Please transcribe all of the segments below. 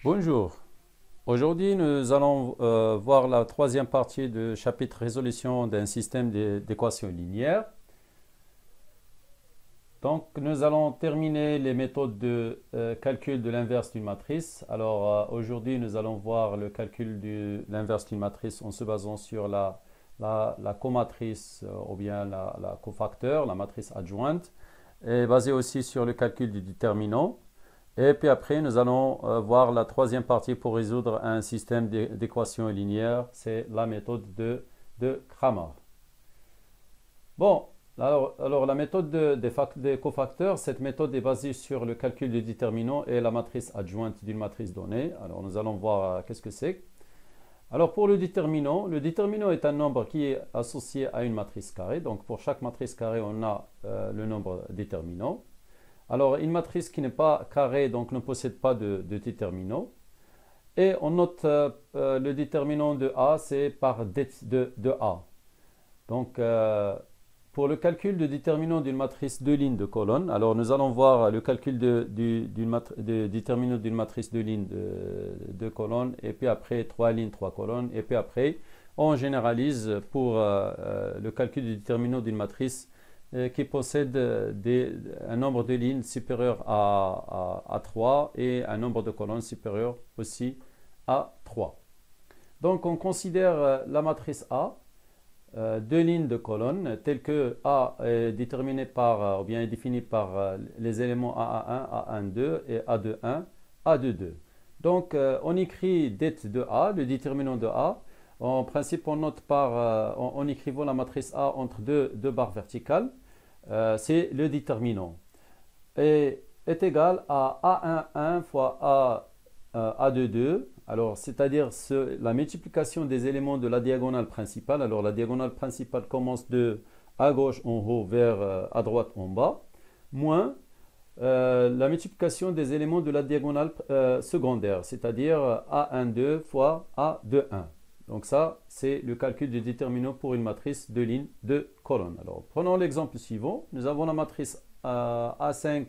Bonjour. Aujourd'hui, nous allons voir la troisième partie du chapitre résolution d'un système d'équations linéaires. Donc, nous allons terminer les méthodes de calcul de l'inverse d'une matrice. Alors, aujourd'hui, nous allons voir le calcul de l'inverse d'une matrice en se basant sur la comatrice ou bien la cofacteur, la matrice adjointe, et basé aussi sur le calcul du déterminant. Et puis après, nous allons voir la troisième partie pour résoudre un système d'équations linéaires. C'est la méthode de Cramer. Bon, alors la méthode des cofacteurs, cette méthode est basée sur le calcul du déterminant et la matrice adjointe d'une matrice donnée. Alors nous allons voir qu'est-ce que c'est. Alors pour le déterminant est un nombre qui est associé à une matrice carrée. Donc pour chaque matrice carrée, on a le nombre déterminant. Alors, une matrice qui n'est pas carrée, donc ne possède pas de déterminant. Et on note le déterminant de A, c'est par det de A. Donc, pour le calcul du déterminant d'une matrice de lignes de colonnes, alors nous allons voir le calcul du déterminant d'une matrice de lignes de colonnes, et puis après 3 lignes, 3 colonnes, et puis après, on généralise pour le calcul du déterminant d'une matrice qui possède un nombre de lignes supérieur à 3 et un nombre de colonnes supérieur aussi à 3. Donc on considère la matrice A, deux lignes de colonnes, telles que A est déterminée par, ou bien est définie par les éléments A1, A12 et A21, A22. Donc on écrit det de A, le déterminant de A. En principe, on note en écrivant la matrice A entre deux barres verticales. C'est le déterminant. Et est égal à A11 fois A22. Alors, c'est-à-dire la multiplication des éléments de la diagonale principale. Alors, la diagonale principale commence de à gauche en haut vers à droite en bas, moins la multiplication des éléments de la diagonale secondaire, c'est-à-dire A12 fois A21. Donc ça, c'est le calcul du déterminant pour une matrice de lignes de colonnes. Alors, prenons l'exemple suivant. Nous avons la matrice A5.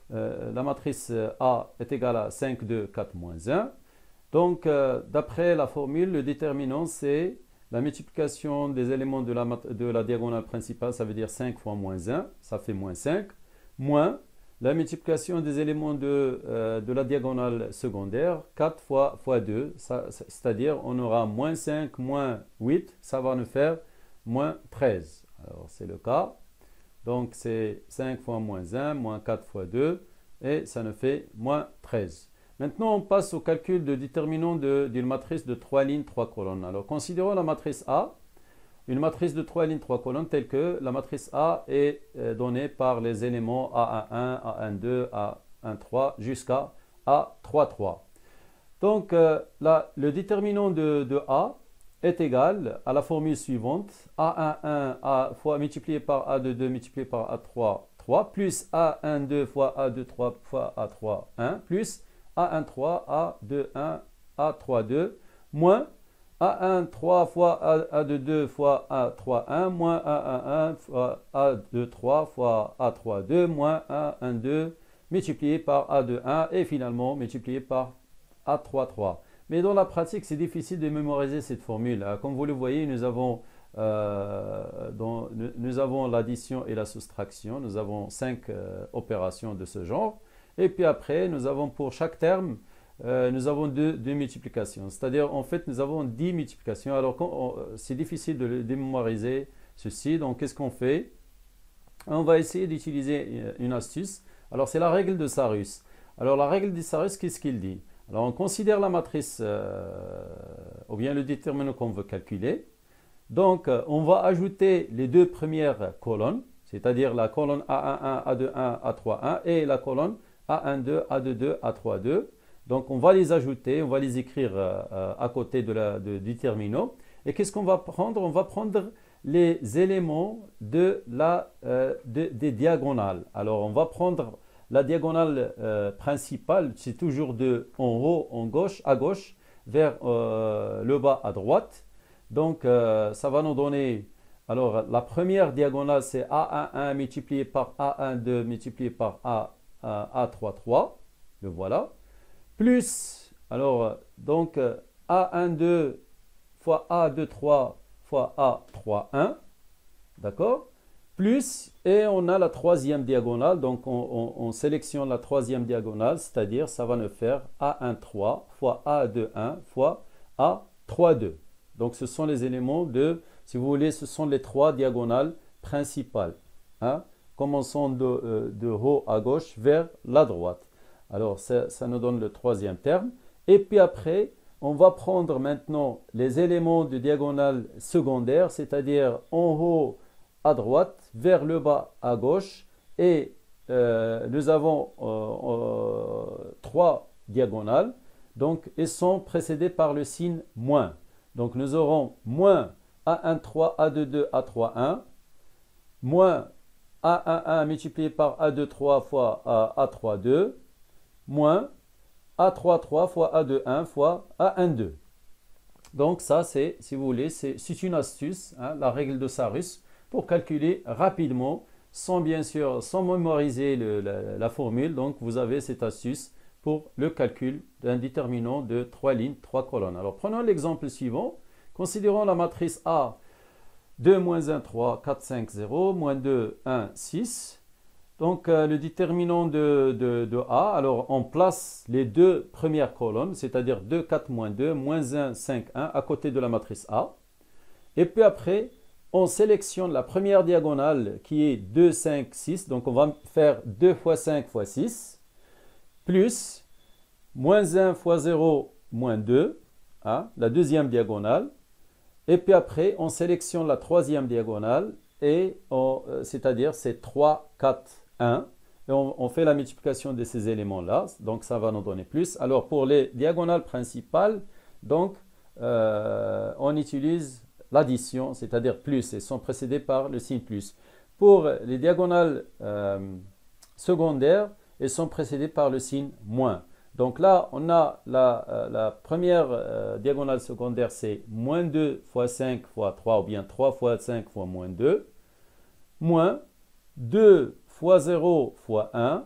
La matrice A est égale à 5, 2, 4, moins 1. Donc, d'après la formule, le déterminant, c'est la multiplication des éléments de la diagonale principale, ça veut dire 5 fois moins 1, ça fait moins 5, moins la multiplication des éléments de la diagonale secondaire, 4 fois 2, c'est-à-dire on aura moins 5, moins 8, ça va nous faire moins 13. Alors c'est le cas. Donc c'est 5 fois moins 1, moins 4 fois 2, et ça nous fait moins 13. Maintenant, on passe au calcul de déterminant d'une matrice de 3 lignes, 3 colonnes. Alors considérons la matrice A. Une matrice de 3 lignes, 3 colonnes, telle que la matrice A est donnée par les éléments A11, A12, A13 jusqu'à A33. Donc, le déterminant de A est égal à la formule suivante. A11 fois multiplié par A22 multiplié par A3, 3, plus A12 fois A23 fois A3, 1, plus A13, A21, A32, moins A1, 3 fois A22 fois A3, 1, moins A11 fois A2, 3 fois A3, 2, moins A1, 2, multiplié par A2, 1 et finalement multiplié par A3, 3. Mais dans la pratique, c'est difficile de mémoriser cette formule. Comme vous le voyez, nous avons l'addition et la soustraction. Nous avons 5 opérations de ce genre. Et puis après, nous avons pour chaque terme, nous avons deux multiplications. C'est-à-dire, en fait, nous avons 10 multiplications. Alors, c'est difficile de mémoriser ceci. Donc, qu'est-ce qu'on fait? On va essayer d'utiliser une astuce. Alors, c'est la règle de Sarus. Alors, la règle de Sarus, qu'est-ce qu'il dit? Alors, on considère la matrice, ou bien le déterminant qu'on veut calculer. Donc, on va ajouter les deux premières colonnes, c'est-à-dire la colonne A11, A21, A31 et la colonne A12, A22, A32. Donc, on va les ajouter, on va les écrire à côté du déterminant. Et qu'est-ce qu'on va prendre? On va prendre les éléments des diagonales. Alors, on va prendre la diagonale principale, c'est toujours de en haut à gauche, vers le bas à droite. Donc, ça va nous donner, alors la première diagonale, c'est A11 multiplié par A12 multiplié par A33, le voilà. plus, alors, donc, A12 fois A23 fois A31, d'accord? Plus, et on a la troisième diagonale, donc on sélectionne la troisième diagonale, c'est-à-dire ça va nous faire A13 fois A21 fois A32. Donc ce sont les éléments de, si vous voulez, ce sont les trois diagonales principales, hein, commençant de haut à gauche vers la droite. Alors ça nous donne le troisième terme. Et puis après, on va prendre maintenant les éléments de diagonale secondaire, c'est-à-dire en haut à droite, vers le bas à gauche, et nous avons trois diagonales, donc elles sont précédées par le signe moins. Donc nous aurons moins A13, A22, A31, moins A11 multiplié par A23 fois A32, moins A33 fois A21 fois A12. Donc ça, c'est, si vous voulez, c'est une astuce, hein, la règle de Sarus, pour calculer rapidement, sans bien sûr, sans mémoriser la formule. Donc vous avez cette astuce pour le calcul d'un déterminant de 3 lignes, 3 colonnes. Alors prenons l'exemple suivant. Considérons la matrice A, 2, moins 1, 3, 4, 5, 0, moins 2, 1, 6. Donc le déterminant de A, alors on place les deux premières colonnes, c'est-à-dire 2, 4, moins 2, moins 1, 5, 1, à côté de la matrice A. Et puis après, on sélectionne la première diagonale qui est 2, 5, 6. Donc on va faire 2 fois 5 fois 6, plus moins 1 fois 0, moins 2, hein, la deuxième diagonale. Et puis après, on sélectionne la troisième diagonale, et c'est-à-dire c'est 3, 4, 1. Et on fait la multiplication de ces éléments-là, donc ça va nous donner plus. Alors pour les diagonales principales, donc on utilise l'addition, c'est-à-dire plus, et sont précédées par le signe plus. Pour les diagonales secondaires, elles sont précédées par le signe moins. Donc là, on a la première diagonale secondaire, c'est moins 2 fois 5 fois 3, ou bien 3 fois 5 fois moins 2, moins 2 fois 0 fois 1,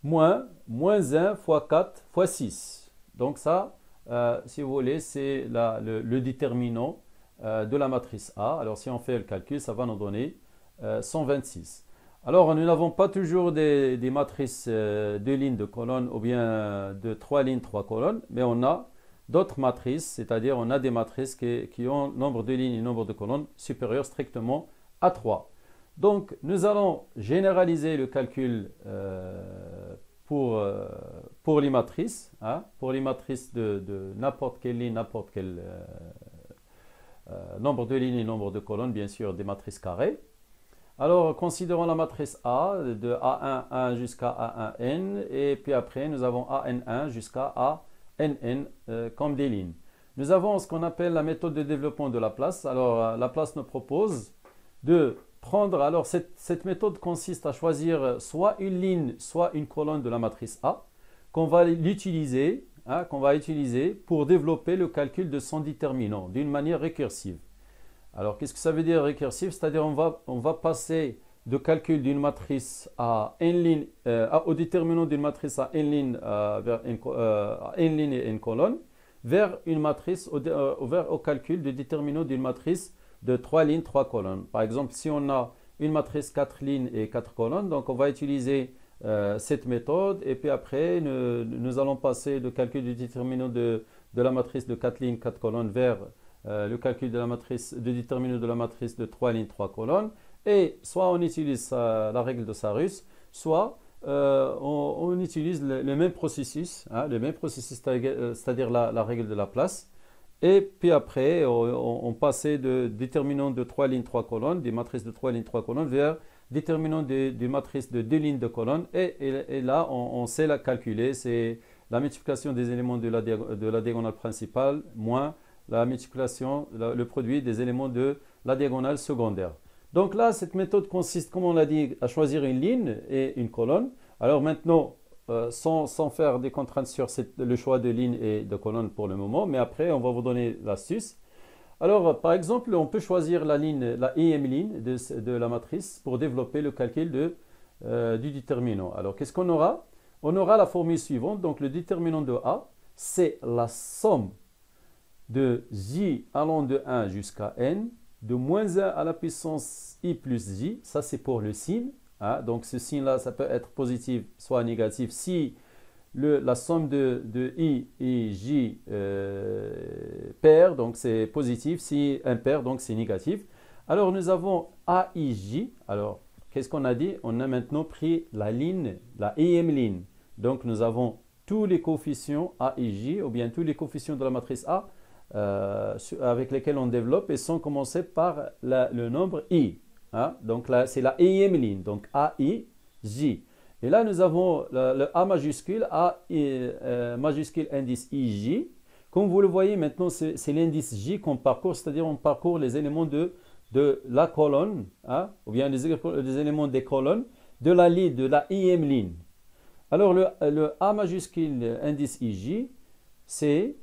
moins 1 fois 4 fois 6. Donc ça, si vous voulez, c'est le déterminant de la matrice A. Alors si on fait le calcul, ça va nous donner 126. Alors nous n'avons pas toujours des matrices de lignes, de colonnes, ou bien de 3 lignes, 3 colonnes, mais on a d'autres matrices, c'est-à-dire on a des matrices qui ont nombre de lignes et nombre de colonnes supérieur strictement à 3. Donc nous allons généraliser le calcul pour les matrices, hein, pour les matrices de n'importe quelle ligne, n'importe quel nombre de lignes et nombre de colonnes, bien sûr des matrices carrées. Alors considérons la matrice A de A11 jusqu'à AN1, et puis après nous avons AN1 jusqu'à ANN comme des lignes. Nous avons ce qu'on appelle la méthode de développement de Laplace. Alors Laplace nous propose de prendre, alors cette méthode consiste à choisir soit une ligne, soit une colonne de la matrice A, qu'on va utiliser pour développer le calcul de son déterminant d'une manière récursive. Alors qu'est-ce que ça veut dire récursif? C'est-à-dire on va passer de calcul d'une matrice à n ligne, au déterminant d'une matrice à n ligne, vers n ligne et n colonne, vers une matrice, au calcul du déterminant d'une matrice de 3 lignes, 3 colonnes. Par exemple, si on a une matrice 4 lignes et 4 colonnes, donc on va utiliser cette méthode, et puis après nous allons passer le calcul du déterminant de la matrice de 4 lignes, 4 colonnes vers le calcul de déterminant de la matrice de 3 lignes, 3 colonnes, et soit on utilise la règle de Sarus, soit on utilise le même processus, hein, c'est-à-dire la règle de Laplace. Et puis après, on passait de déterminant de 3 lignes, 3 colonnes, des matrices de 3 lignes, 3 colonnes, vers déterminant des matrices de 2 lignes, 2 colonnes. Et là, on sait la calculer. C'est la multiplication des éléments de la diagonale principale moins la multiplication, le produit des éléments de la diagonale secondaire. Donc là, cette méthode consiste, comme on l'a dit, à choisir une ligne et une colonne. Alors maintenant, sans faire des contraintes sur le choix de ligne et de colonne pour le moment, mais après, on va vous donner l'astuce. Alors, par exemple, on peut choisir la ième ligne de la matrice pour développer le calcul du déterminant. Alors, qu'est-ce qu'on aura? on aura la formule suivante. Donc, le déterminant de A, c'est la somme de j allant de 1 jusqu'à n, de moins 1 à la puissance i plus j. Ça, c'est pour le signe. Hein. Donc, ce signe-là, ça peut être positif, soit négatif. Si la somme de i et j pair, donc c'est positif. Si impair, donc c'est négatif. Alors, nous avons aij. Alors, qu'est-ce qu'on a dit? On a maintenant pris la ligne, la ième ligne. Donc, nous avons tous les coefficients a et j, ou bien tous les coefficients de la matrice A, avec lesquels on développe, et sont commencés par le nombre i. Hein? Donc, là, c'est la ième ligne. Donc, a, i, j. Et là, nous avons le A majuscule, A majuscule indice ij. Comme vous le voyez, maintenant, c'est l'indice j qu'on parcourt, c'est-à-dire on parcourt les éléments de la colonne, hein, ou bien les éléments des colonnes de la ligne, de la ième ligne. Alors, le A majuscule indice ij, c'est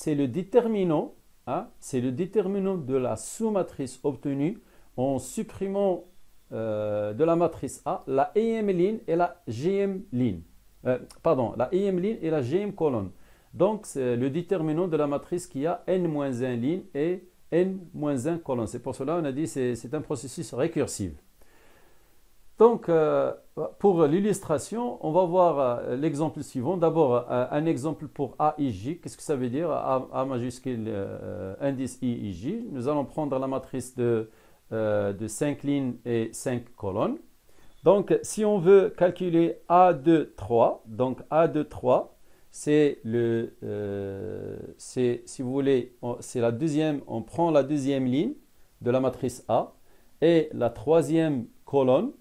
le déterminant, hein, c'est le déterminant de la sous-matrice obtenue en supprimant de la matrice A la ième ligne et la gm ligne. La ième ligne et la gm colonne. Donc, c'est le déterminant de la matrice qui a n-1 ligne et n-1 colonne. C'est pour cela qu'on a dit que c'est un processus récursif. Donc, pour l'illustration, on va voir l'exemple suivant. D'abord, un exemple pour A, I, J. Qu'est-ce que ça veut dire? A majuscule indice I, I, J. Nous allons prendre la matrice de 5 lignes et 5 colonnes. Donc, si on veut calculer A2, 3, donc A2, 3, c'est si vous voulez, c'est la deuxième, on prend la deuxième ligne de la matrice A et la troisième colonne,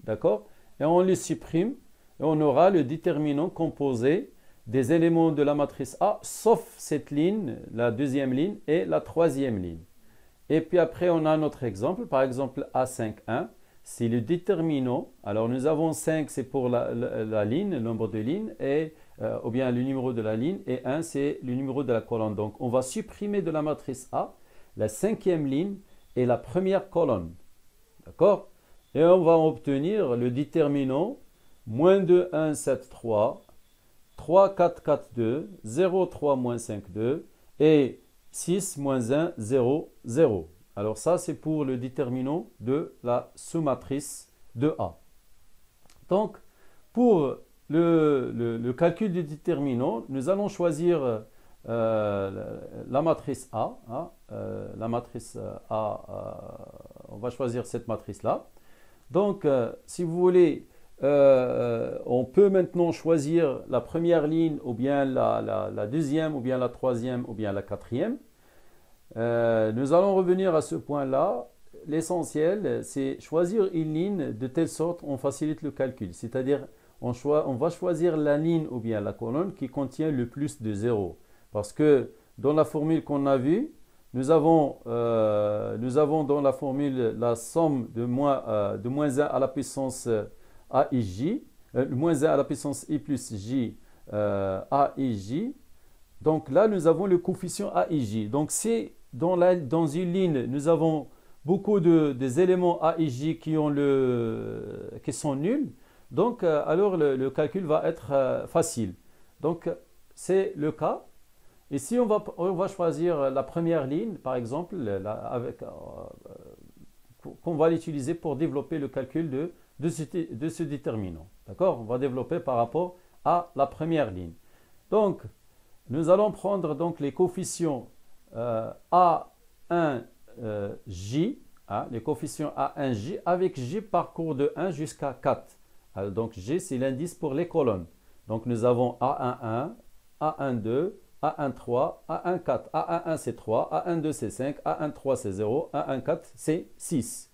d'accord? Et on les supprime et on aura le déterminant composé des éléments de la matrice A, sauf cette ligne, la deuxième ligne et la troisième ligne. Et puis après, on a notre exemple, par exemple A5, 1, c'est le déterminant. Alors nous avons 5, c'est pour la ligne, le nombre de lignes, ou bien le numéro de la ligne, et 1, c'est le numéro de la colonne. Donc on va supprimer de la matrice A la cinquième ligne et la première colonne. D'accord? Et on va obtenir le déterminant moins 2, 1, 7, 3, 3, 4, 4, 2, 0, 3, moins 5, 2, et 6, moins 1, 0, 0. Alors ça, c'est pour le déterminant de la sous-matrice de A. Donc, pour le calcul du déterminant, nous allons choisir la matrice A. Hein, la matrice A, on va choisir cette matrice-là. Donc, si vous voulez, on peut maintenant choisir la première ligne, ou bien la deuxième, ou bien la troisième, ou bien la quatrième. Nous allons revenir à ce point-là. L'essentiel, c'est choisir une ligne de telle sorte on facilite le calcul. C'est-à-dire, on va choisir la ligne ou bien la colonne qui contient le plus de 0. Parce que dans la formule qu'on a vue, nous avons dans la formule la somme de moins 1 à la puissance a i j, moins 1 à la puissance i plus j a i j. Donc là, nous avons le coefficient a i j. Donc c'est dans une ligne, nous avons beaucoup des éléments a i j qui sont nuls. Donc alors le calcul va être facile. Donc c'est le cas. Ici, on va choisir la première ligne, par exemple, qu'on va l'utiliser pour développer le calcul de ce déterminant. D'accord? On va développer par rapport à la première ligne. Donc, nous allons prendre donc les coefficients A1J, les coefficients A1J, avec J parcours de 1 jusqu'à 4. Alors, donc, J, c'est l'indice pour les colonnes. Donc, nous avons A11, A12, A13, A14. A11 c'est 3, A12 c'est 5, A13 c'est 0, A14 c'est 6.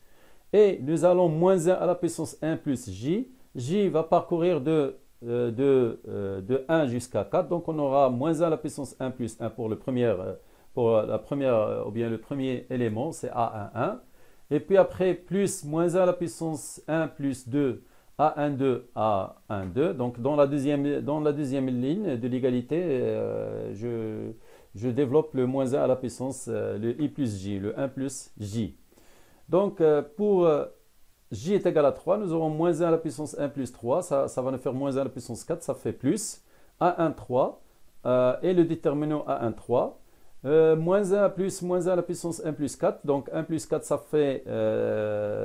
Et nous allons moins 1 à la puissance 1 plus J. J va parcourir de 1 jusqu'à 4. Donc on aura moins 1 à la puissance 1 plus 1 pour le premier élément, c'est A11. Et puis après, plus moins 1 à la puissance 1 plus 2, A12, A12. Donc dans la deuxième ligne de l'égalité, je développe le moins 1 à la puissance, le I plus J, le 1 plus J. Donc pour j est égal à 3, nous aurons moins 1 à la puissance 1 plus 3, ça va nous faire moins 1 à la puissance 4, ça fait plus a1, 3, et le déterminant a1, 3. Moins 1 plus moins 1 à la puissance 1 plus 4, donc 1 plus 4 ça fait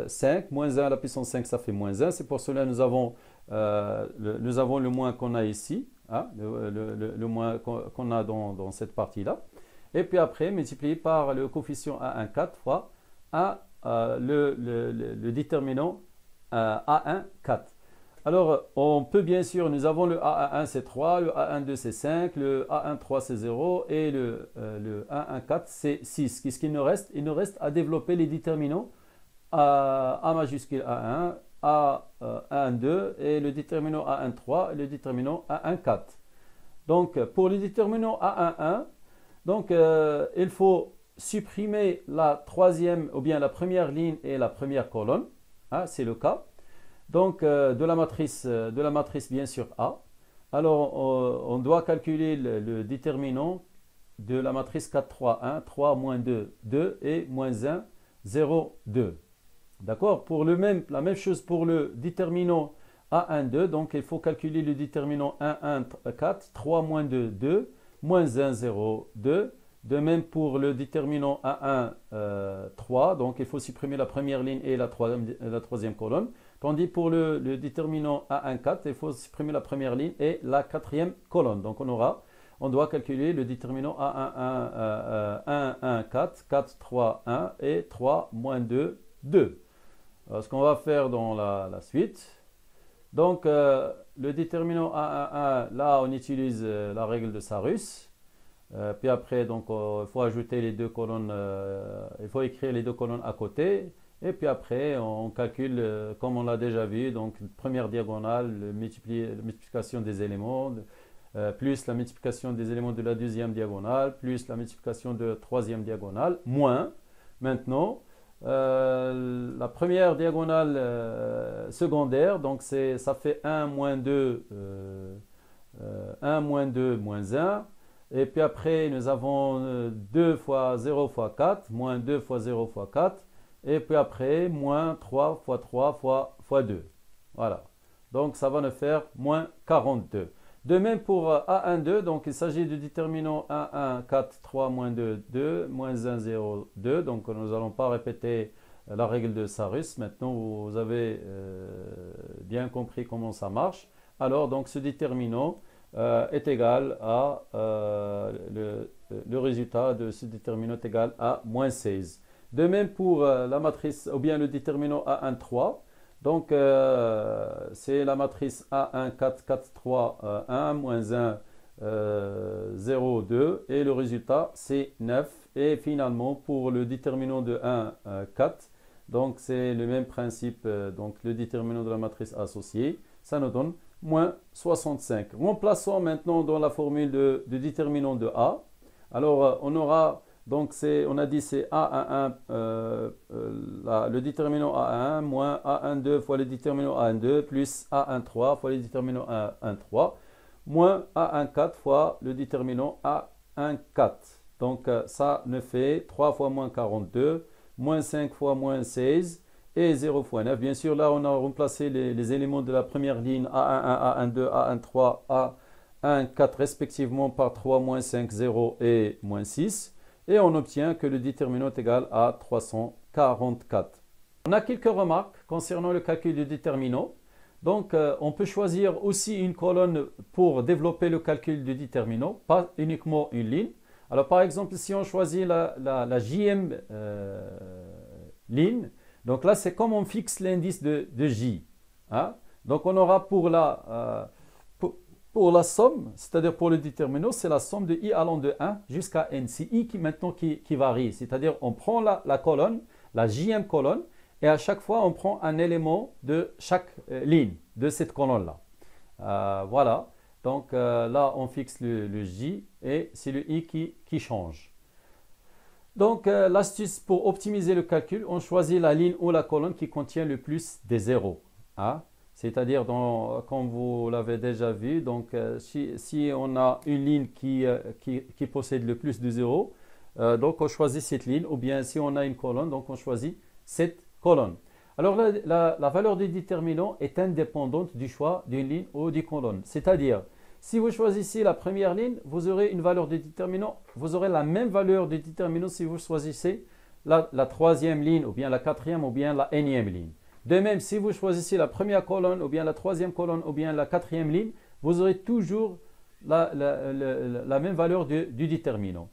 5, moins 1 à la puissance 5 ça fait moins 1, c'est pour cela que nous avons le moins qu'on a ici, hein, le moins qu'on a dans cette partie-là. Et puis après, multiplié par le coefficient A1, 4 fois le déterminant A1, 4. Alors, on peut bien sûr, nous avons le A1 c'est 3, le A1 c'est 5, le A1 3 c'est 0 et le A1 4 c'est 6. Qu'est-ce qu'il nous reste? Il nous reste à développer les déterminants A majuscule A1, A1 2 et le déterminant A1 3 et le déterminant A1 4. Donc, pour le déterminant A1 1, donc, il faut supprimer la troisième ou bien la première ligne et la première colonne. Hein, c'est le cas. Donc, de la matrice bien sûr A. Alors, on doit calculer le déterminant de la matrice 4, 3, 1, 3 moins 2, 2 et moins 1, 0, 2. D'accord? Pour la même chose pour le déterminant A1, 2. Donc, il faut calculer le déterminant 1, 1, 4, 3 moins 2, 2, moins 1, 0, 2. De même pour le déterminant A1, 3. Donc, il faut supprimer la première ligne et la troisième colonne. Tandis pour le déterminant A1, 4, il faut supprimer la première ligne et la quatrième colonne. Donc, on doit calculer le déterminant A1, 1, 1, 4, 4, 3, 1 et 3 moins 2, 2. Alors, ce qu'on va faire dans la suite. Donc, le déterminant A1, 1, là, on utilise la règle de Sarus. Puis après, donc, il faut ajouter les deux colonnes, il faut écrire les deux colonnes à côté. Et puis après, on calcule, comme on l'a déjà vu, donc première diagonale, la multiplication des éléments, plus la multiplication des éléments de la deuxième diagonale, plus la multiplication de la troisième diagonale, moins, maintenant, la première diagonale secondaire, donc ça fait 1 moins 2, 1 moins 2 moins 1. Et puis après, nous avons 2 fois 0 fois 4, moins 2 fois 0 fois 4. Et puis après, moins 3 fois 3 fois 2. Voilà. Donc, ça va nous faire moins 42. De même pour A1, 2. Donc, il s'agit du déterminant A1, 4, 3, moins 2, 2, moins 1, 0, 2. Donc, nous n'allons pas répéter la règle de Sarus. Maintenant, vous avez bien compris comment ça marche. Alors, donc, ce déterminant est égal à le résultat de ce déterminant est égal à moins 16. De même pour la matrice ou bien le déterminant A1, 3. Donc, c'est la matrice A1, 4, 4, 3, 1, moins 1, 0, 2. Et le résultat, c'est 9. Et finalement, pour le déterminant de 1, 4, donc c'est le même principe. Donc, le déterminant de la matrice associée, ça nous donne moins 65. Remplaçons maintenant dans la formule de déterminant de A. Alors, on aura, donc on a dit c'est A11, le déterminant A1 moins A12 fois le déterminant A12 plus A13 fois le déterminant A13 moins A14 fois le déterminant A14. Donc, ça nous fait 3 fois moins 42, moins 5 fois moins 16, et 0 fois 9. Bien sûr, là, on a remplacé les éléments de la première ligne A11, A12, A13, A14 respectivement par 3, moins 5, 0 et moins 6. Et on obtient que le déterminant est égal à 344. On a quelques remarques concernant le calcul du déterminant. Donc, on peut choisir aussi une colonne pour développer le calcul du déterminant, pas uniquement une ligne. Alors, par exemple, si on choisit la JM ligne, donc là, c'est comme on fixe l'indice de J. Hein? Donc, on aura pour la somme, c'est-à-dire pour le déterminant, c'est la somme de I allant de 1 jusqu'à N. C'est I qui varie. C'est-à-dire, on prend la colonne, la JM colonne, et à chaque fois, on prend un élément de chaque ligne de cette colonne-là. Voilà. Donc, là, on fixe le J et c'est le I qui change. Donc, l'astuce pour optimiser le calcul, on choisit la ligne ou la colonne qui contient le plus des zéros. Hein? C'est-à-dire, comme vous l'avez déjà vu, donc, si on a une ligne qui possède le plus de zéros, donc on choisit cette ligne. Ou bien, si on a une colonne, donc on choisit cette colonne. Alors la valeur du déterminant est indépendante du choix d'une ligne ou d'une colonne. C'est-à-dire, si vous choisissez la première ligne, vous aurez une valeur de déterminant, vous aurez la même valeur de déterminant si vous choisissez la troisième ligne, ou bien la quatrième, ou bien la énième ligne. De même, si vous choisissez la première colonne, ou bien la troisième colonne, ou bien la quatrième ligne, vous aurez toujours la même valeur du déterminant.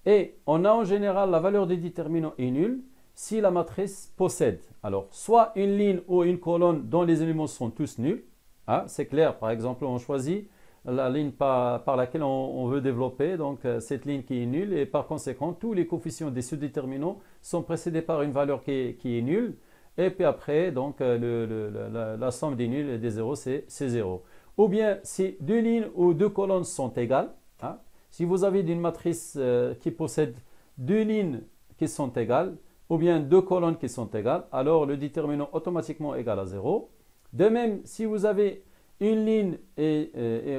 Et on a en général la valeur du déterminant est nulle si la matrice possède alors soit une ligne ou une colonne dont les éléments sont tous nuls. Hein, c'est clair, par exemple, on choisit la ligne par laquelle on veut développer, donc cette ligne qui est nulle, et par conséquent, tous les coefficients des sous-déterminants sont précédés par une valeur qui est nulle, et puis après, donc, la somme des nuls et des zéros, c'est 0. Ou bien, si deux lignes ou deux colonnes sont égales, hein, si vous avez une matrice qui possède deux lignes qui sont égales, ou bien deux colonnes qui sont égales, alors le déterminant automatiquement égal à 0. De même, si vous avez une ligne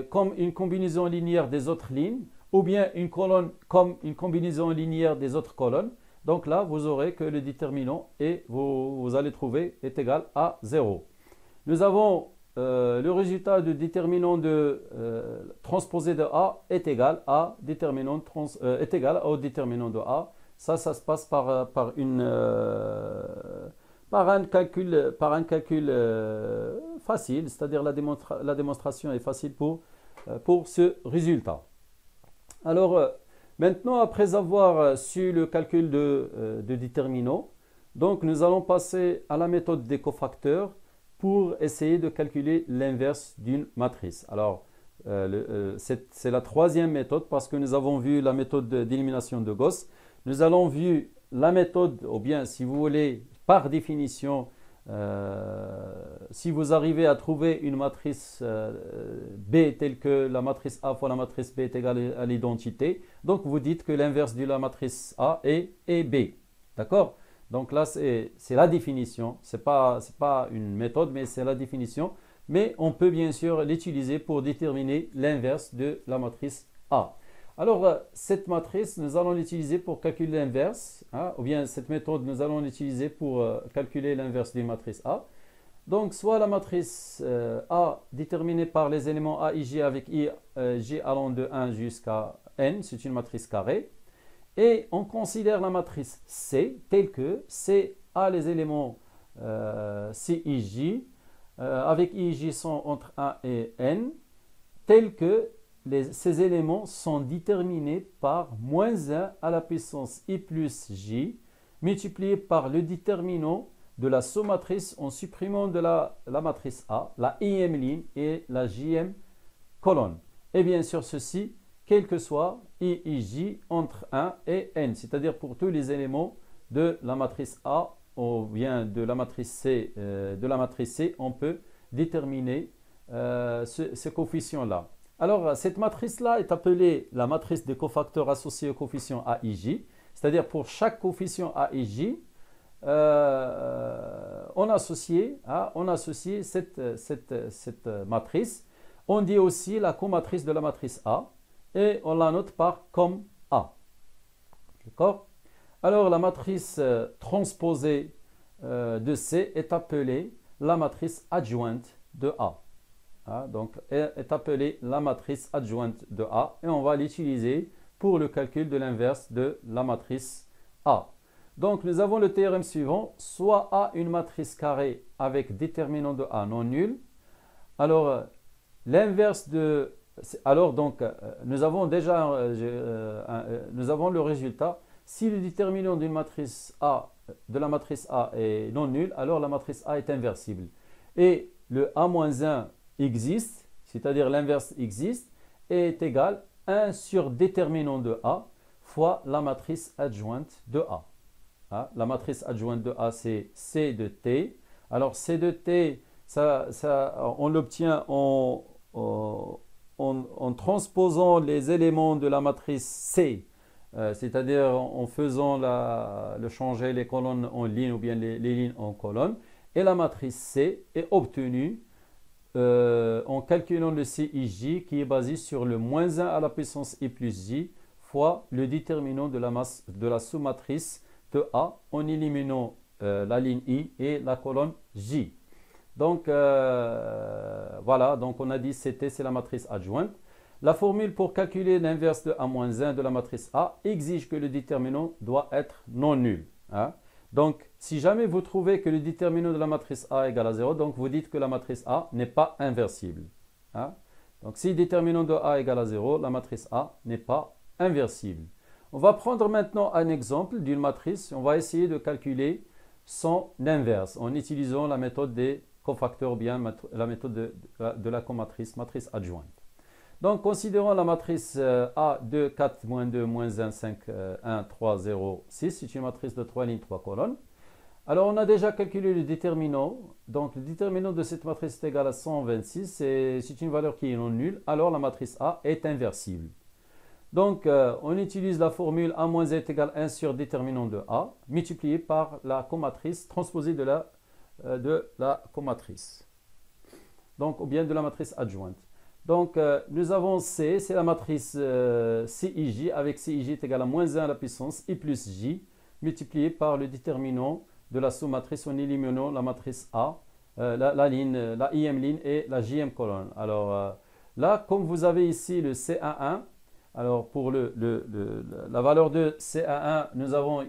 comme une combinaison linéaire des autres lignes, ou bien une colonne comme une combinaison linéaire des autres colonnes, donc là, vous aurez que le déterminant, et vous allez trouver, est égal à 0. Nous avons le résultat du déterminant transposé de A est égal au déterminant de A. Ça se passe par un calcul facile, c'est-à-dire la démonstration est facile pour ce résultat. Alors, maintenant, après avoir su le calcul de déterminant, donc nous allons passer à la méthode des cofacteurs pour essayer de calculer l'inverse d'une matrice. Alors, c'est la troisième méthode parce que nous avons vu la méthode d'élimination de Gauss. Nous allons vu la méthode, ou bien si vous voulez, par définition, si vous arrivez à trouver une matrice B telle que la matrice A fois la matrice B est égale à l'identité, donc vous dites que l'inverse de la matrice A est B. D'accord? Donc là, c'est la définition. Ce n'est pas une méthode, mais c'est la définition. Mais on peut bien sûr l'utiliser pour déterminer l'inverse de la matrice A. Alors, cette matrice, nous allons l'utiliser pour calculer l'inverse, hein, ou bien cette méthode, nous allons l'utiliser pour calculer l'inverse d'une matrice A. Donc, soit la matrice A déterminée par les éléments A et J avec I, J allant de 1 jusqu'à N, c'est une matrice carrée. Et on considère la matrice C telle que C a les éléments C, I, J, avec I et J sont entre 1 et N, tels que ces éléments sont déterminés par moins 1 à la puissance I plus J, multiplié par le déterminant de la sous-matrice en supprimant de la matrice A, la ième ligne et la jième colonne. Et bien sûr, ceci, quel que soit I et J entre 1 et N, c'est-à-dire pour tous les éléments de la matrice A ou bien de la matrice C, on peut déterminer ce coefficient-là. Alors, cette matrice-là est appelée la matrice des cofacteurs associés au coefficient A et J, c'est-à-dire pour chaque coefficient A et J, on associe cette matrice. On dit aussi la comatrice de la matrice A et on la note par comme A. D'accord? Alors, la matrice transposée de C est appelée la matrice adjointe de A. Donc, elle est appelée la matrice adjointe de A et on va l'utiliser pour le calcul de l'inverse de la matrice A. Donc, nous avons le théorème suivant. Soit A une matrice carrée avec déterminant de A non nul. Alors, l'inverse de... Alors, donc, nous avons déjà nous avons le résultat. Si le déterminant d'une matrice A, de la matrice A est non nul, alors la matrice A est inversible. Et le A-1 existe, c'est-à-dire l'inverse existe, et est égal à 1 sur déterminant de A fois la matrice adjointe de A. La matrice adjointe de A, c'est C de T. Alors, C de T, on l'obtient en transposant les éléments de la matrice C, c'est-à-dire en faisant changer les colonnes en lignes ou bien les lignes en colonnes. Et la matrice C est obtenue en calculant le C I J qui est basé sur le moins 1 à la puissance I plus J fois le déterminant de la sous-matrice de A en éliminant la ligne I et la colonne J. Donc, voilà, donc on a dit CT, c'est la matrice adjointe. La formule pour calculer l'inverse de A-1 de la matrice A exige que le déterminant doit être non nul. Hein. Donc, si jamais vous trouvez que le déterminant de la matrice A égale à 0, donc vous dites que la matrice A n'est pas inversible. Hein. Donc, si le déterminant de A égale à 0, la matrice A n'est pas inversible. On va prendre maintenant un exemple d'une matrice. On va essayer de calculer son inverse en utilisant la méthode des cofacteurs ou bien la méthode de la comatrice, matrice adjointe. Donc, considérons la matrice A 2, 4, moins 2, moins 1, 5, 1, 3, 0, 6. C'est une matrice de 3 lignes, 3 colonnes. Alors, on a déjà calculé le déterminant. Donc, le déterminant de cette matrice est égal à 126. C'est une valeur qui est non nulle. Alors, la matrice A est inversible. Donc, on utilise la formule A moins est égal à 1 sur déterminant de A, multiplié par la comatrice transposée de la comatrice. Donc, ou bien de la matrice adjointe. Donc, nous avons C, c'est la matrice CIJ, avec CIJ est égal à moins 1 à la puissance I plus J, multiplié par le déterminant de la sous-matrice en éliminant la matrice A, la IM ligne et la JM colonne. Alors, là, comme vous avez ici le CA1, alors pour la valeur de CA1, nous avons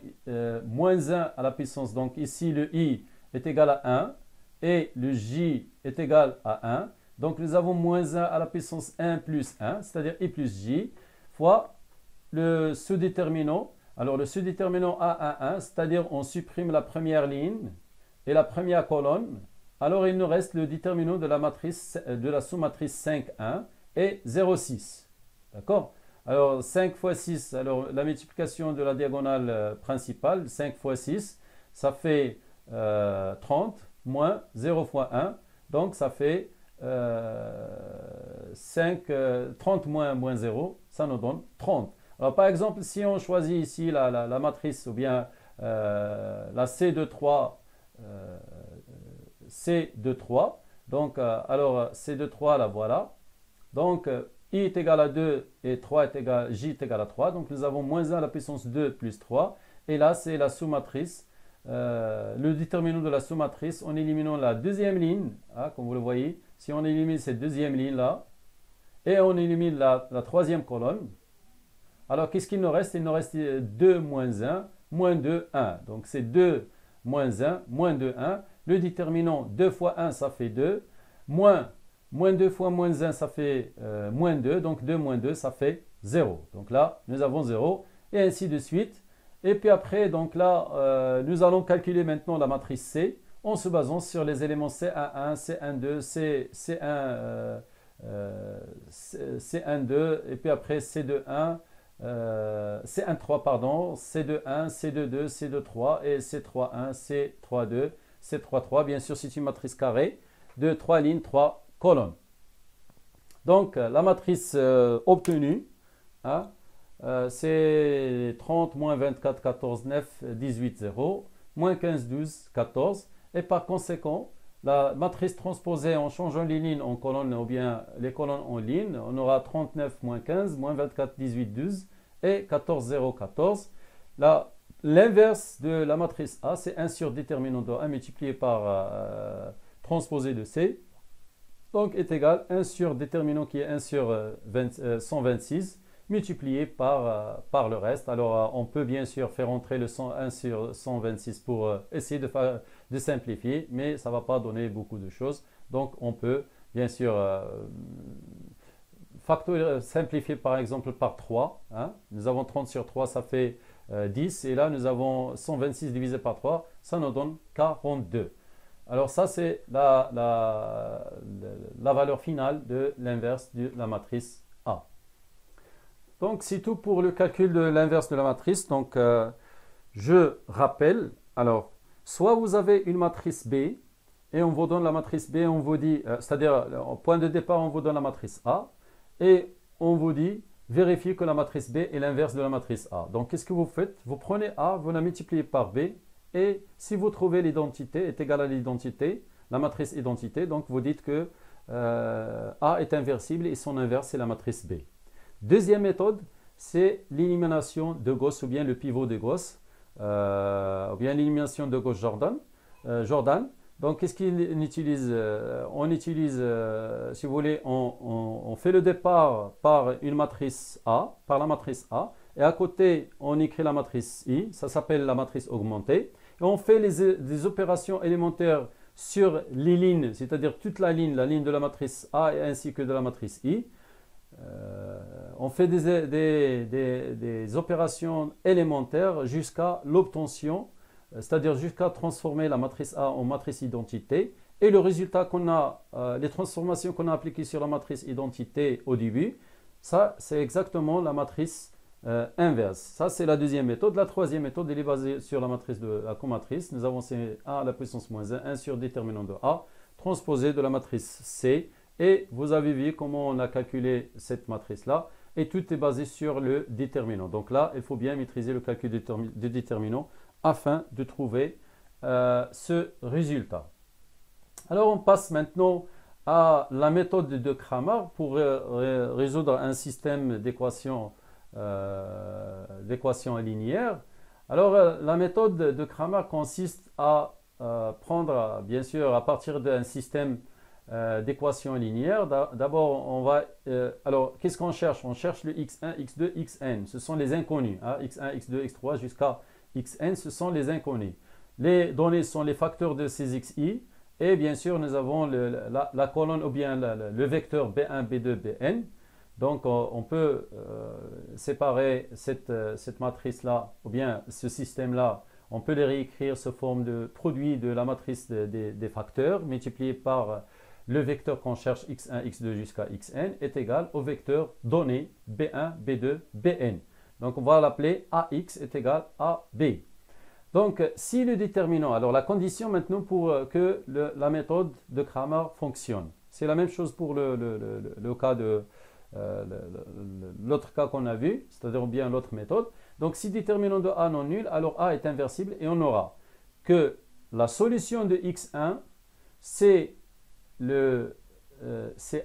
moins 1 à la puissance. Donc, ici, le I est égal à 1 et le J est égal à 1. Donc, nous avons moins 1 à la puissance 1 plus 1, c'est-à-dire I plus J, fois le sous-déterminant. Alors, le sous-déterminant A1, c'est-à-dire on supprime la première ligne et la première colonne. Alors, il nous reste le déterminant de la sous-matrice 5,1 et 0,6. D'accord? Alors, 5 fois 6, alors la multiplication de la diagonale principale, 5 fois 6, ça fait 30, moins 0 fois 1, donc ça fait 30 moins 0, ça nous donne 30. Alors par exemple, si on choisit ici la matrice ou bien la C de 3, donc alors C de 3, la voilà. Donc I est égal à 2 et J est égal à 3. Donc nous avons moins 1 à la puissance 2 plus 3. Et là, c'est la sous-matrice. Le déterminant de la sous-matrice en éliminant la deuxième ligne, hein, comme vous le voyez. Si on élimine cette deuxième ligne-là, et on élimine la troisième colonne, alors qu'est-ce qu'il nous reste? Il nous reste 2 moins 1, moins 2, 1. Donc c'est 2 moins 1, moins 2, 1. Le déterminant 2 fois 1, ça fait 2. Moins 2 fois moins 1, ça fait moins 2. Donc 2 moins 2, ça fait 0. Donc là, nous avons 0. Et ainsi de suite. Et puis après, donc là, nous allons calculer maintenant la matrice C en se basant sur les éléments C11, C12, C12, et puis après C21, C13, pardon, C21, C22, C23 et C31, C32, C33. Bien sûr, c'est une matrice carrée de 3 lignes, 3 colonnes. Donc, la matrice obtenue, hein, c'est 30, moins 24, 14, 9, 18, 0, moins 15, 12, 14. Et par conséquent, la matrice transposée en changeant les lignes en colonnes ou bien les colonnes en lignes, on aura 39 moins 15, moins 24, 18, 12 et 14, 0, 14. L'inverse de la matrice A, c'est 1 sur déterminant de 1 multiplié par transposé de C. Donc, est égal à 1 sur déterminant qui est 1 sur 126 multiplié par le reste. Alors, on peut bien sûr faire entrer le 1 sur 126 pour essayer de simplifier, mais ça ne va pas donner beaucoup de choses. Donc, on peut bien sûr simplifier par exemple par 3. Hein. Nous avons 30 sur 3, ça fait 10. Et là, nous avons 126 divisé par 3, ça nous donne 42. Alors ça, c'est la valeur finale de l'inverse de la matrice A. Donc, c'est tout pour le calcul de l'inverse de la matrice. Donc, je rappelle, alors, soit vous avez une matrice B et on vous donne la matrice B, on vous dit, c'est-à-dire, au point de départ, on vous donne la matrice A et on vous dit, vérifiez que la matrice B est l'inverse de la matrice A. Donc, qu'est-ce que vous faites? Vous prenez A, vous la multipliez par B et si vous trouvez l'identité est égale à l'identité, la matrice identité, donc vous dites que A est inversible et son inverse, c'est la matrice B. Deuxième méthode, c'est l'élimination de Gauss ou bien le pivot de Gauss. ou bien l'élimination de Gauss-Jordan. Donc, qu'est-ce qu'on utilise? On utilise, si vous voulez, on fait le départ par une matrice A, par la matrice A, et à côté, on écrit la matrice I, ça s'appelle la matrice augmentée, et on fait des opérations élémentaires sur les lignes, c'est-à-dire toute la ligne de la matrice A ainsi que de la matrice I. On fait des opérations élémentaires jusqu'à l'obtention, c'est-à-dire jusqu'à transformer la matrice A en matrice identité. Et le résultat qu'on a, les transformations qu'on a appliquées sur la matrice identité au début, ça c'est exactement la matrice inverse. Ça c'est la deuxième méthode. La troisième méthode, elle est basée sur la matrice de la comatrice. Nous avons C A à la puissance moins 1 sur déterminant de A, transposé de la matrice C. Et vous avez vu comment on a calculé cette matrice-là. Et tout est basé sur le déterminant. Donc là, il faut bien maîtriser le calcul du déterminant afin de trouver ce résultat. Alors on passe maintenant à la méthode de Cramer pour résoudre un système d'équations linéaires. Alors la méthode de Cramer consiste à prendre, bien sûr, à partir d'un système d'équations linéaires. D'abord, on va... alors, qu'est-ce qu'on cherche? On cherche le x1, x2, xn. Ce sont les inconnus. Hein? x1, x2, x3 jusqu'à xn, ce sont les inconnus. Les données sont les facteurs de ces xi. Et bien sûr, nous avons la colonne ou bien le vecteur b1, b2, bn. Donc, on peut séparer cette matrice-là ou bien ce système-là. On peut les réécrire sous forme de produit de la matrice des facteurs multiplié par le vecteur qu'on cherche x1, x2 jusqu'à xn est égal au vecteur donné b1, b2, bn. Donc on va l'appeler ax est égal à b. Donc si le déterminant, alors la condition maintenant pour que la méthode de Cramer fonctionne. C'est la même chose pour le cas de l'autre cas qu'on a vu, c'est-à-dire bien l'autre méthode. Donc si déterminant de a non nul, alors a est inversible et on aura que la solution de x1 c'est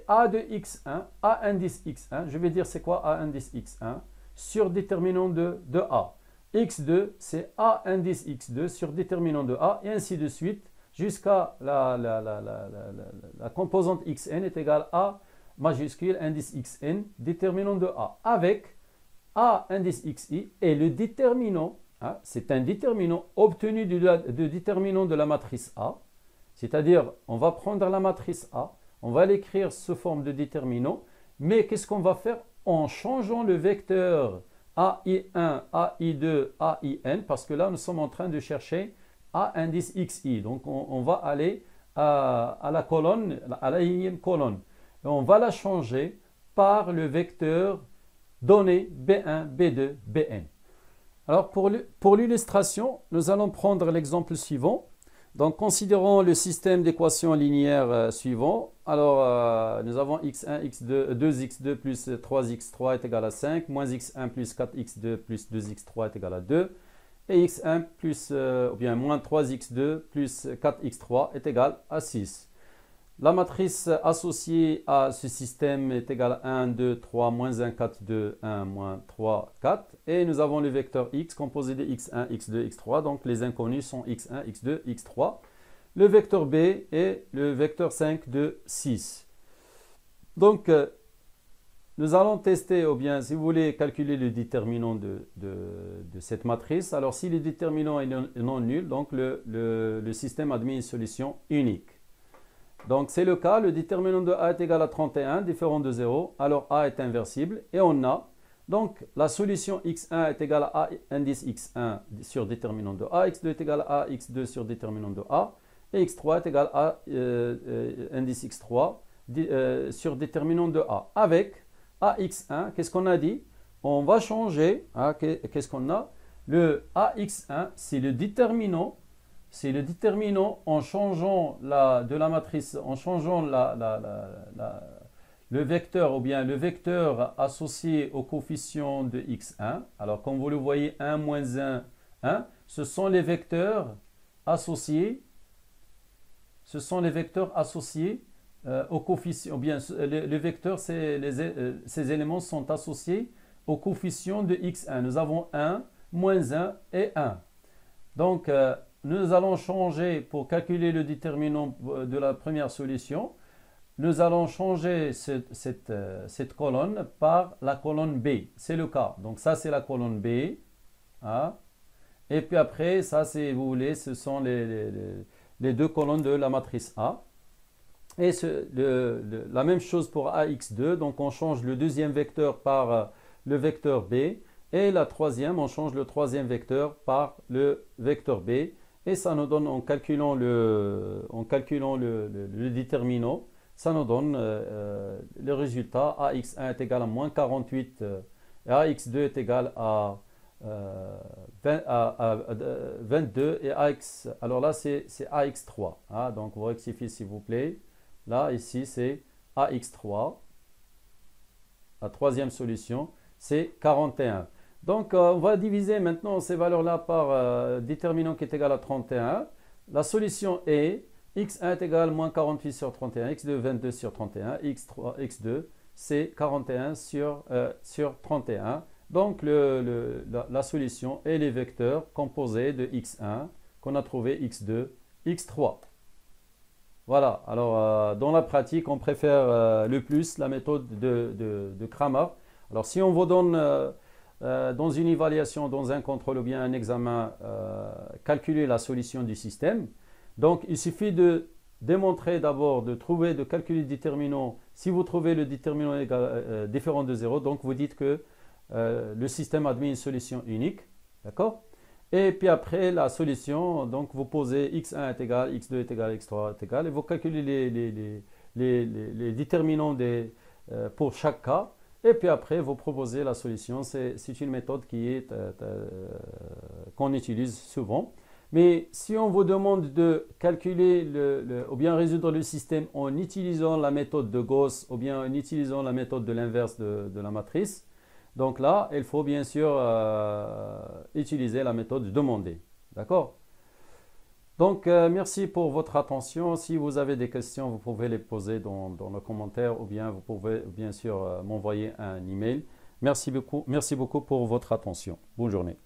a de x1, a indice x1, je vais dire c'est quoi a indice x1, sur déterminant de a. x2, c'est a indice x2 sur déterminant de a, et ainsi de suite, jusqu'à la composante xn est égale à majuscule indice xn, déterminant de a, avec a indice xi, et le déterminant, hein, c'est un déterminant obtenu du déterminant de la matrice A. C'est-à-dire, on va prendre la matrice A, on va l'écrire sous forme de déterminant, mais qu'est-ce qu'on va faire en changeant le vecteur AI1, AI2, AIN, parce que là, nous sommes en train de chercher A indice XI. Donc, on va aller à la colonne, à la énième colonne. Et on va la changer par le vecteur donné B1, B2, Bn. Alors, pour l'illustration, nous allons prendre l'exemple suivant. Donc, considérons le système d'équations linéaires suivant. Alors, nous avons x1, x2, 2x2 plus 3x3 est égal à 5, moins x1 plus 4x2 plus 2x3 est égal à 2, et x1 plus, ou bien moins 3x2 plus 4x3 est égal à 6. La matrice associée à ce système est égale à 1, 2, 3, moins 1, 4, 2, 1, moins 3, 4. Et nous avons le vecteur x composé de x1, x2, x3. Donc les inconnus sont x1, x2, x3. Le vecteur b est le vecteur 5 de 6. Donc nous allons tester, ou bien si vous voulez calculer le déterminant de cette matrice. Alors si le déterminant est non nul, donc le système admet une solution unique. Donc c'est le cas, le déterminant de a est égal à 31, différent de 0, alors a est inversible, et on a, donc la solution x1 est égale à a indice x1 sur déterminant de a, x2 est égal à a x2 sur déterminant de a, et x3 est égal à indice x3 sur déterminant de a. Avec ax1, qu'est-ce qu'on a dit? On va changer, hein, qu'est-ce qu'on a? Le ax1, c'est le déterminant. C'est le déterminant en changeant de la matrice, en changeant le vecteur ou bien le vecteur associé au coefficient de x1. Alors comme vous le voyez, 1, moins 1, 1, ce sont les vecteurs associés, au coefficient, ou bien les vecteurs, ces éléments sont associés au coefficient de x1. Nous avons 1, moins 1 et 1. Donc, nous allons changer, pour calculer le déterminant de la première solution, nous allons changer cette colonne par la colonne B. C'est le cas. Donc, ça, c'est la colonne B. Hein. Et puis après, ça, si vous voulez, ce sont les deux colonnes de la matrice A. Et la même chose pour AX2. Donc, on change le deuxième vecteur par le vecteur B. Et la troisième, on change le troisième vecteur par le vecteur B. Et ça nous donne, en calculant le déterminant, ça nous donne le résultat. AX1 est égal à moins 48 et AX2 est égal à 22 et alors là c'est AX3. Hein, donc vous rectifiez s'il vous plaît. Là, ici c'est AX3. La troisième solution, c'est 41. Donc, on va diviser maintenant ces valeurs-là par déterminant qui est égal à 31. La solution est x1 est égal à moins 48 sur 31, x2 22 sur 31, x2 c'est 41 sur 31. Donc, la solution est les vecteurs composés de x1 qu'on a trouvé x2, x3. Voilà, alors dans la pratique, on préfère le plus la méthode de Cramer. Alors, si on vous donne dans une évaluation, dans un contrôle ou bien un examen, calculer la solution du système. Donc, il suffit de démontrer d'abord, de calculer le déterminant. Si vous trouvez le déterminant différent de 0, donc vous dites que le système admet une solution unique. D'accord? Et puis après, la solution, donc vous posez x1 est égal, x2 est égal, x3 est égal, et vous calculez les déterminants pour chaque cas. Et puis après, vous proposez la solution. C'est une méthode qu'on utilise souvent. Mais si on vous demande de calculer ou bien résoudre le système en utilisant la méthode de Gauss ou bien en utilisant la méthode de l'inverse de la matrice, donc là, il faut bien sûr utiliser la méthode demandée. D'accord? Donc, merci pour votre attention. Si vous avez des questions, vous pouvez les poser dans le commentaire ou bien vous pouvez bien sûr m'envoyer un email. Merci beaucoup pour votre attention. Bonne journée.